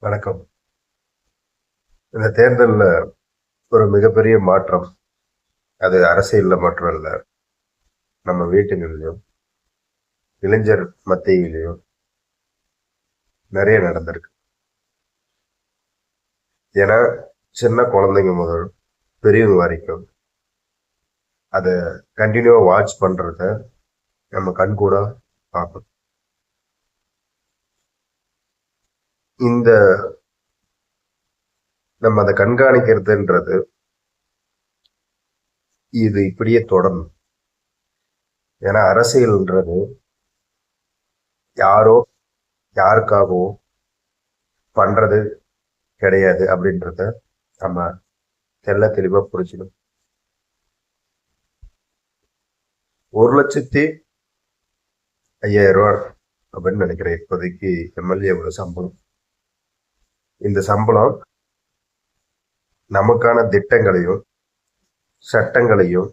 வணக்கம். இந்த தேர்தல்ல ஒரு மிகப்பெரிய மாற்றம். அது அரசியல்ல மாற்றம் இல்ல. நம்ம வீட்டுகளிலும், இளைஞர் மத்தியிலும் நிறைய நடந்திருக்கு. ஏன்னா, சின்ன குழந்தைங்க முதல் பெரியவங்க வரைக்கும் அத கண்டினியூவா வாட்ச் பண்றத நம்ம கண்கூடா பார்க்கணும். இந்த நம்ம அத கண்காணிக்கிறதுன்றது இது இப்படியே தொடரும். ஏன்னா அரசியல்ன்றது யாரோ யாருக்காகவோ பண்றது கிடையாது அப்படின்றத நம்ம தெளிவா புரிஞ்சுக்கணும். 1,05,000 அப்படின்னு நினைக்கிறேன் இப்போதைக்கு எம்எல்ஏ சம்பளம். இந்த சம்பளம் நமக்கான திட்டங்களையும் சட்டங்களையும்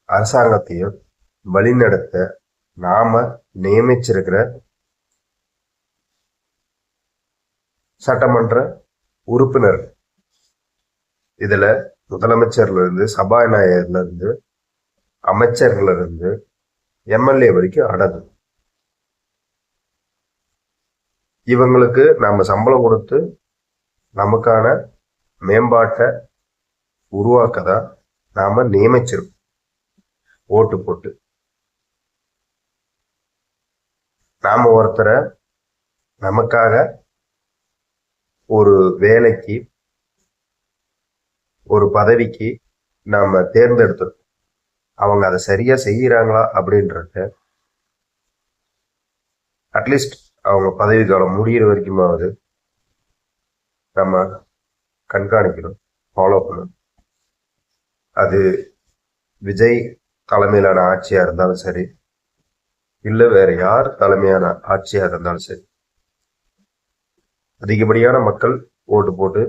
அரசாங்கத்தையும் வழிநடத்த நாம நியமிச்சிருக்கிற சட்டமன்ற உறுப்பினர், இதுல முதலமைச்சர்ல இருந்து சபாநாயகர்ல இருந்து அமைச்சர்ல இருந்து எம்எல்ஏ வரைக்கும் அடங்கும். இவங்களுக்கு நாம சம்பளம் கொடுத்து நமக்கான மேம்பாட்டை உருவாக்கதான் நாம நியமிச்சிருக்கோம் ஓட்டு போட்டு. நாம ஒருத்தரை நமக்காக ஒரு வேலைக்கு ஒரு பதவிக்கு நாம தேர்ந்தெடுத்தோம். அவங்க அதை சரியா செய்யறாங்களா அப்படின்றத அட்லீஸ்ட் அவங்க பதவி காலம் முடிகிற வரைக்குமாவது நம்ம கண்காணிக்கணும், ஃபாலோ பண்ணணும். அது விஜய் தலைமையிலான ஆட்சியா இருந்தாலும் சரி, இல்ல வேற யார் தலைமையான ஆட்சியா இருந்தாலும் சரி, அதிகப்படியான மக்கள் ஓட்டு போட்டு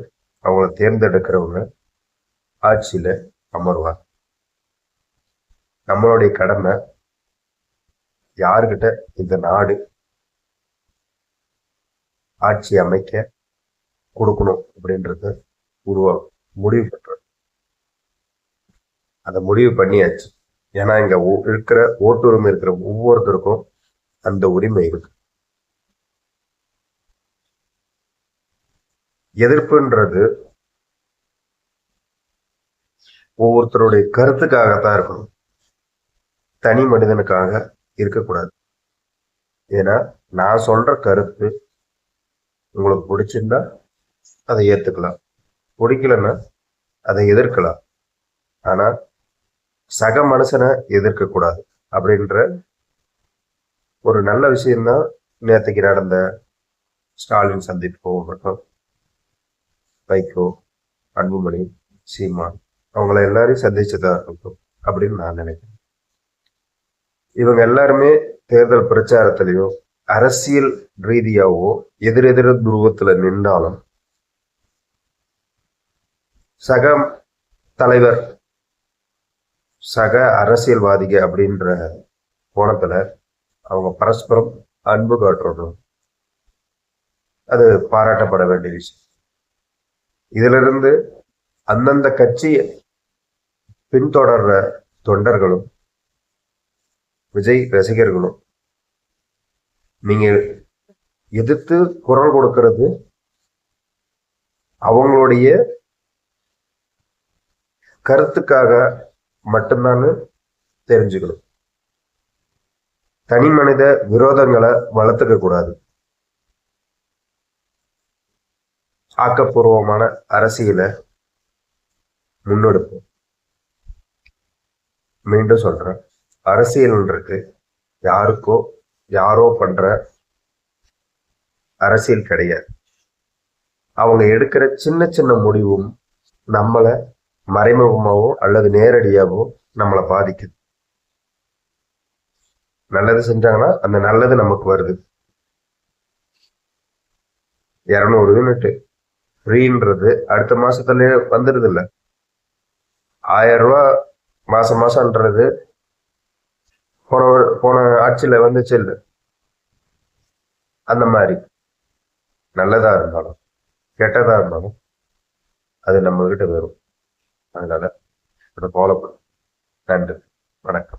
அவங்கள தேர்ந்தெடுக்கிறவங்க ஆட்சியில அமர்வார். நம்மளுடைய கடமை யாருக்கிட்ட இந்த நாடு ஆட்சி அமைக்க கொடுக்கணும் அப்படின்றத முடிவு பண்றோம். அதை முடிவு பண்ணியாச்சு. ஏன்னா இங்க இருக்கிற ஓட்டுரிமை இருக்கிற ஒவ்வொருத்தருக்கும் அந்த உரிமை இருக்கு. எதிர்ப்புன்றது ஒவ்வொருத்தருடைய கருத்துக்காகத்தான் இருக்கணும், தனி மனிதனுக்காக இருக்கக்கூடாது. ஏன்னா நான் சொல்ற கருத்து உங்களுக்கு பிடிச்சிருந்தா அதை ஏத்துக்கலாம், பிடிக்கலன்னா அதை எதிர்க்கலாம். ஆனா சக மனுஷனை எதிர்க்க கூடாது அப்படின்ற ஒரு நல்ல விஷயம்தான் நேற்றுக்கு நடந்த ஸ்டாலின் சந்திப்பு போகட்டும், வைகோ, அன்புமணி, சீமான், அவங்கள எல்லாரையும் சந்திச்சதா இருக்கட்டும் அப்படின்னு நான் நினைக்கிறேன். இவங்க எல்லாருமே தேர்தல் பிரச்சாரத்திலேயோ அரசியல் ரீதியாவோ எதிரெதிர துருவத்துல நின்றாலும் சக தலைவர் சக அரசியல்வாதிக அப்படின்ற கோணத்துல அவங்க பரஸ்பரம் அன்பு காட்டுறதும் அது பாராட்டப்பட வேண்டிய விஷயம். இதுல இருந்து அந்தந்த கட்சி பின்தொடர்ற தொண்டர்களும் விஜய் ரசிகர்களும் நீங்க எதிர்த்து குரல் கொடுக்கிறது அவங்களுடைய கருத்துக்காக மட்டும்தான் தெரிஞ்சுக்கணும். தனி மனித விரோதங்களை வளர்த்துக்க கூடாது. ஆக்கப்பூர்வமான அரசியலை முன்னெடுப்போம். மீண்டும் சொல்றேன், அரசியல்ன்றது யாரோ பண்ற அரசியல் கிடையாது. அவங்க எடுக்கிற சின்ன சின்ன முடிவும் நம்மளை மறைமுகமாவோ அல்லது நேரடியாவோ நம்மளை பாதிக்குது. நல்லது செஞ்சாங்கன்னா அந்த நல்லது நமக்கு வருது. 200 யூனிட் ஃப்ரீன்றது அடுத்த மாசத்துல வந்துடுது இல்ல. 1000 ரூபாய் மாசம்ன்றது போன ஆட்சியில வந்துச்சு இல்ல. அந்த மாதிரி நல்லதா இருந்தாலும் கெட்டதா இருந்தாலும் அது நம்ம கிட்ட வரும். அதனால ஃபாலோ பண்ணும். நன்றி. வணக்கம்.